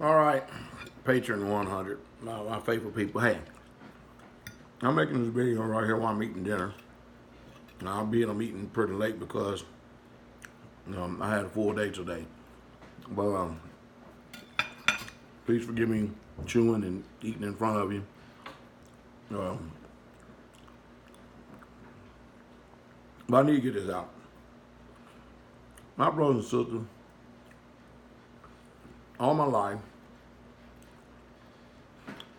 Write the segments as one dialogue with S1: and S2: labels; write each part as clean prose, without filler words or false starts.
S1: All right, Patreon 100, my faithful people. Hey, I'm making this video right here while I'm eating dinner. Now, I'm eating pretty late because I had a full day today. But please forgive me chewing and eating in front of you. But I need to get this out. My brothers and sisters, all my life,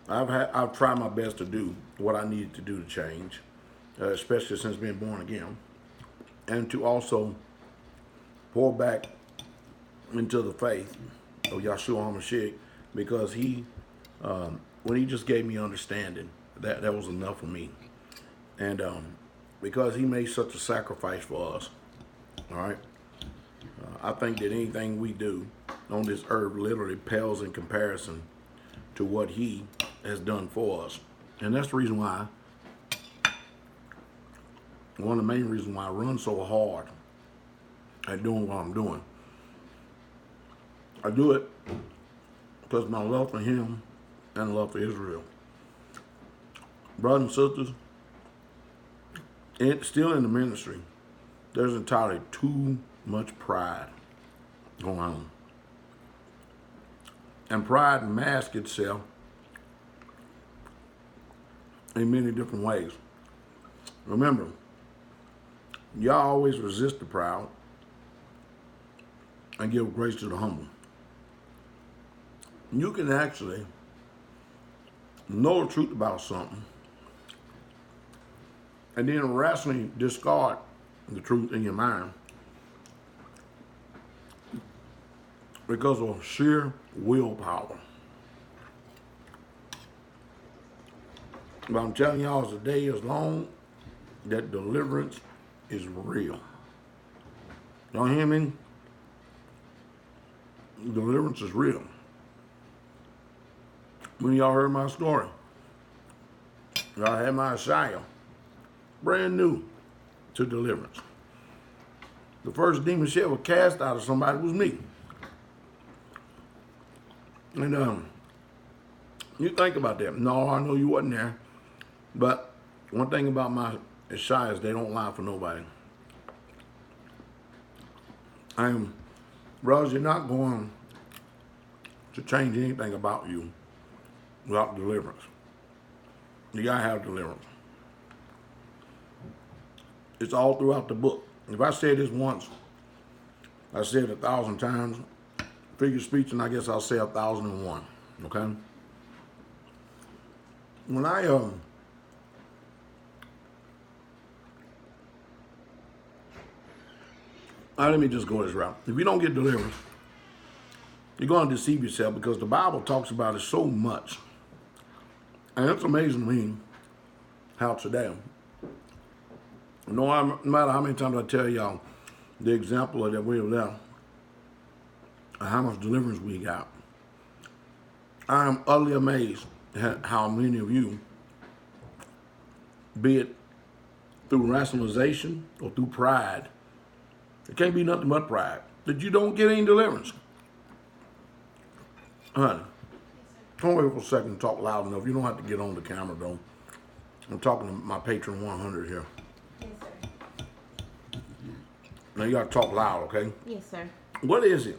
S1: I've tried my best to do what I needed to do to change, especially since being born again, and to also pour back into the faith of Yahshua HaMashiach, because when he just gave me understanding, that was enough for me, and because he made such a sacrifice for us. All right, I think that anything we do on this earth literally pales in comparison to what he has done for us. And that's the reason why, one of the main reasons why I run so hard at doing what I'm doing. I do it because of my love for him and love for Israel. Brothers and sisters, still in the ministry, there's entirely too much pride going on. And pride masks itself in many different ways. Remember, y'all always resist the proud and give grace to the humble. You can actually know the truth about something and then rationally discard the truth in your mind because of sheer willpower. But I'm telling y'all, as the day is long, that deliverance is real. Y'all hear me? Deliverance is real. When y'all heard my story, y'all had my Isaiah, brand new to deliverance. The first demon she ever cast out of somebody was me. And you think about that. No, I know you wasn't there. But one thing about my Ishai is they don't lie for nobody. Brothers, you're not going to change anything about you without deliverance. You gotta have deliverance. It's all throughout the book. If I say this once, I say it 1,000 times. Figure of speech, and I guess I'll say 1,001. Okay. When let me just go this route. If you don't get deliverance, you're going to deceive yourself, because the Bible talks about it so much. And it's amazing to me how today, no matter how many times I tell y'all the example of that we have left, how much deliverance we got, I am utterly amazed at how many of you, be it through rationalization or through pride, it can't be nothing but pride, that you don't get any deliverance. Honey, don't wait for a second to talk loud enough. You don't have to get on the camera, though. I'm talking to my patron 100 here.
S2: Yes, sir.
S1: Now you got to talk loud, okay?
S2: Yes, sir.
S1: What is it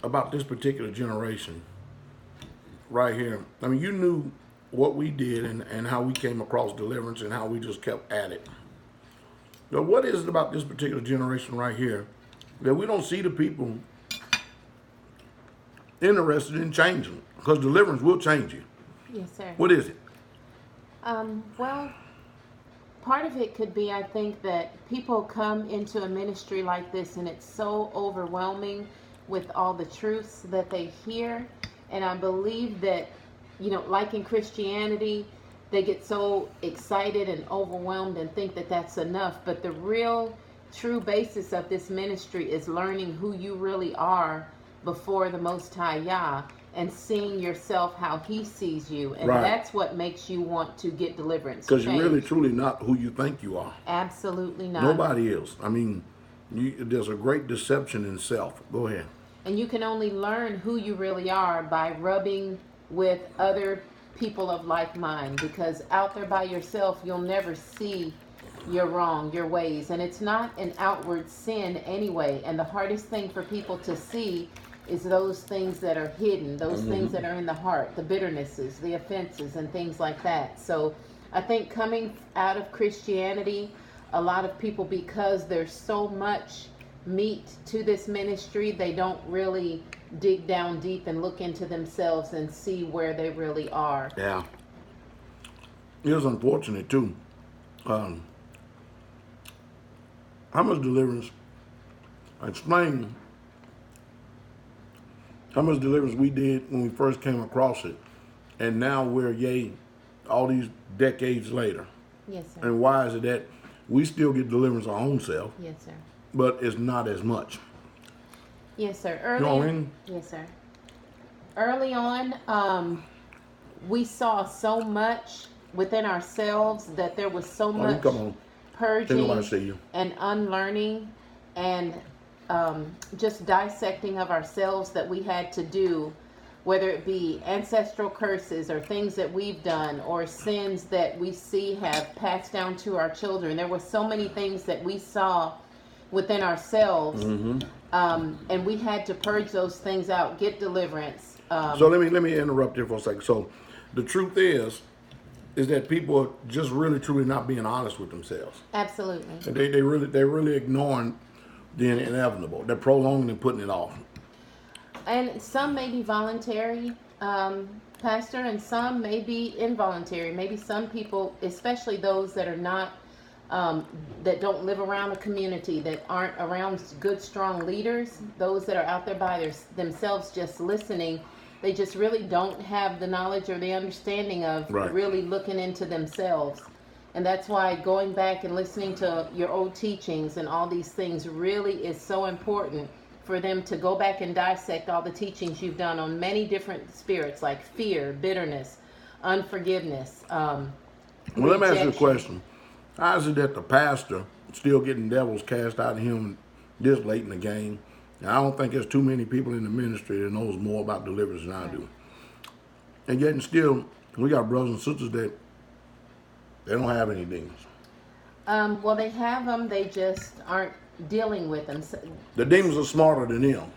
S1: about this particular generation right here? I mean, you knew what we did and how we came across deliverance and how we just kept at it. But what is it about this particular generation right here that we don't see the people interested in changing? Because deliverance will change you.
S2: Yes, sir.
S1: What is it?
S2: Well, part of it could be, I think, that people come into a ministry like this and it's so overwhelming with all the truths that they hear. And I believe that, like in Christianity, they get so excited and overwhelmed and think that that's enough. But the real, true basis of this ministry is learning who you really are before the Most High Yah, and seeing yourself how he sees you. And that's what makes you want to get deliverance.
S1: Because you're really, truly not who you think you are.
S2: Absolutely not.
S1: Nobody is. I mean, there's a great deception in self. Go ahead.
S2: And you can only learn who you really are by rubbing with other people of like mind, because out there by yourself, you'll never see your wrong, your ways. And it's not an outward sin anyway. And the hardest thing for people to see is those things that are hidden, those things that are in the heart, the bitternesses, the offenses, and things like that. So I think coming out of Christianity, a lot of people, because there's so much meat to this ministry, they don't really dig down deep and look into themselves and see where they really are.
S1: Yeah. It was unfortunate too. How much deliverance? Explain how much deliverance we did when we first came across it, and now we're all these decades later.
S2: Yes, sir.
S1: And why is it that we still get deliverance our own self,
S2: Yes, sir.
S1: but it's not as much?
S2: Yes, sir.
S1: You know what I mean?
S2: Yes, sir. Early on, we saw so much within ourselves that there was so much purging and unlearning and just dissecting of ourselves that we had to do, whether it be ancestral curses or things that we've done or sins that we see have passed down to our children. There were so many things that we saw within ourselves, and we had to purge those things out, get deliverance.
S1: So let me interrupt here for a second. So the truth is that people are just really truly not being honest with themselves.
S2: Absolutely.
S1: And they're really ignoring the inevitable. They're prolonging and putting it off.
S2: And some may be voluntary, Pastor, and some may be involuntary. Maybe some people, especially those that are not, that don't live around a community, that aren't around good, strong leaders, those that are out there by themselves just listening, they just really don't have the knowledge or the understanding of really looking into themselves. And that's why going back and listening to your old teachings and all these things really is so important, for them to go back and dissect all the teachings you've done on many different spirits, like fear, bitterness, unforgiveness.
S1: Well, let me ask you a question. How is it that the pastor still getting devils cast out of him this late in the game? And I don't think there's too many people in the ministry that knows more about deliverance than I do. And yet and still, we got brothers and sisters that they don't have any demons.
S2: Well, they have them. They just aren't dealing with them.
S1: The demons are smarter than them.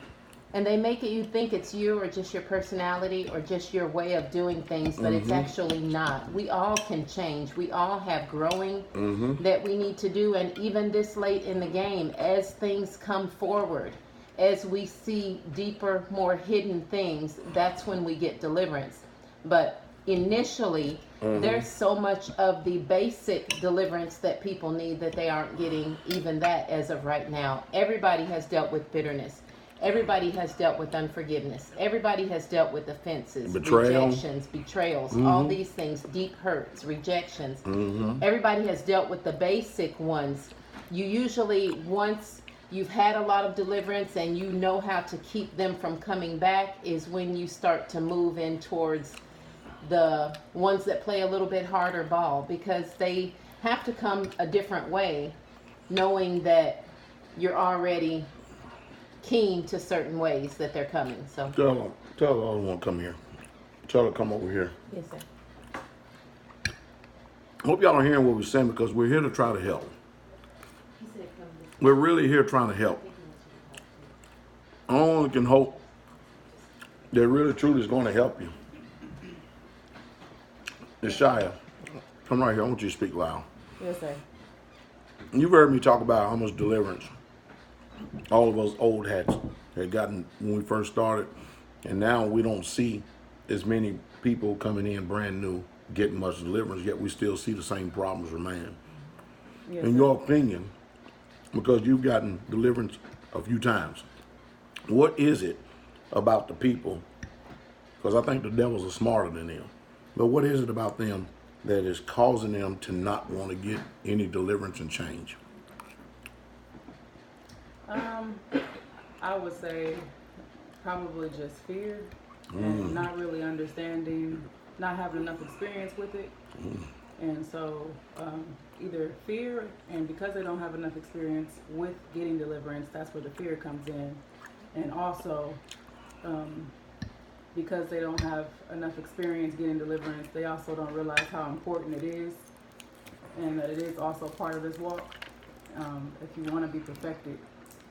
S2: And they make it you think it's you or just your personality or just your way of doing things, but it's actually not. We all can change. We all have growing that we need to do. And even this late in the game, as things come forward, as we see deeper, more hidden things, that's when we get deliverance. But initially, there's so much of the basic deliverance that people need that they aren't getting even that as of right now. Everybody has dealt with bitterness. Everybody has dealt with unforgiveness. Everybody has dealt with offenses, rejections, betrayals, all these things, deep hurts, rejections. Everybody has dealt with the basic ones. You usually, once you've had a lot of deliverance and you know how to keep them from coming back, is when you start to move in towards the ones that play a little bit harder ball, because they have to come a different way, knowing that you're already keen to certain ways that they're coming. So
S1: tell the other one come here. Tell her come over here.
S2: Yes, sir.
S1: Hope y'all are hearing what we're saying, because we're here to try to help. We're really here trying to help. I only can hope that really truly is going to help you. Ishaya, come right here. I want you to speak loud.
S2: Yes, sir.
S1: You've heard me talk about how much deliverance all of us old hats had gotten when we first started, and now we don't see as many people coming in brand new getting much deliverance, yet we still see the same problems remain.
S3: Yes,
S1: In your opinion, because you've gotten deliverance a few times, what is it about the people, because I think the devils are smarter than them, but what is it about them that is causing them to not want to get any deliverance and change?
S3: I would say probably just fear and not really understanding, not having enough experience with it. And so either fear, and because they don't have enough experience with getting deliverance, that's where the fear comes in. And also, because they don't have enough experience getting deliverance, they also don't realize how important it is, and that it is also part of this walk. If you want to be perfected,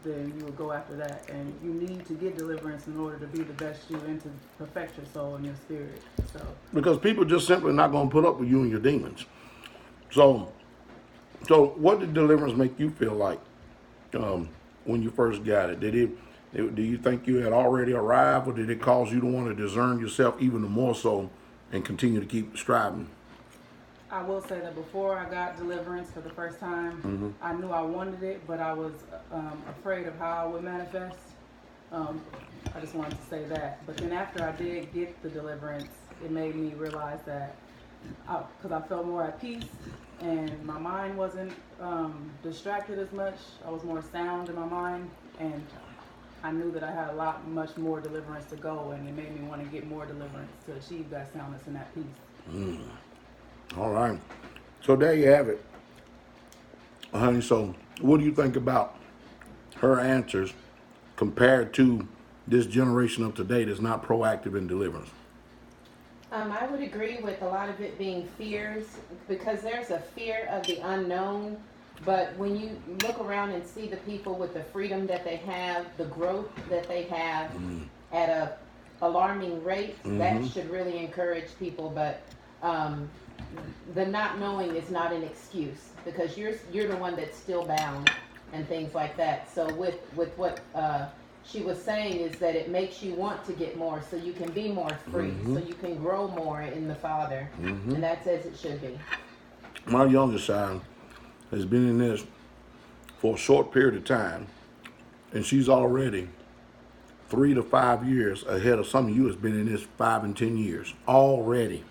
S3: then you will go after that, and you need to get deliverance in order to be the best you and to perfect your soul and your spirit. So
S1: Because people just simply not going to put up with you and your demons. So what did deliverance make you feel like when you first got it? Do you think you had already arrived, or did it cause you to want to discern yourself even more so and continue to keep striving?
S3: I will say that before I got deliverance for the first time, I knew I wanted it, but I was afraid of how I would manifest. I just wanted to say that. But then after I did get the deliverance, it made me realize that, because I felt more at peace and my mind wasn't distracted as much. I was more sound in my mind, and I knew that I had much more deliverance to go, and it made me want to get more deliverance to achieve that soundness and that peace.
S1: All right. So there you have it, honey. So what do you think about her answers compared to this generation of today that's not proactive in deliverance?
S2: I would agree with a lot of it being fears, because there's a fear of the unknown. But when you look around and see the people with the freedom that they have, the growth that they have at a alarming rate, that should really encourage people. But the not knowing is not an excuse, because you're the one that's still bound and things like that. So with what she was saying is that it makes you want to get more, so you can be more free, so you can grow more in the Father, and that's as it should be.
S1: My youngest child has been in this for a short period of time, and she's already 3 to 5 years ahead of some of you that's been in this 5 and 10 years already,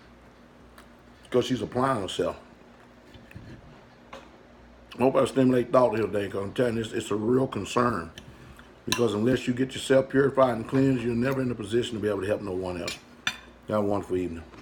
S1: because she's applying herself. I hope I stimulate thought here today, because I'm telling you, it's a real concern. Because unless you get yourself purified and cleansed, you're never in a position to be able to help no one else. Have a wonderful evening.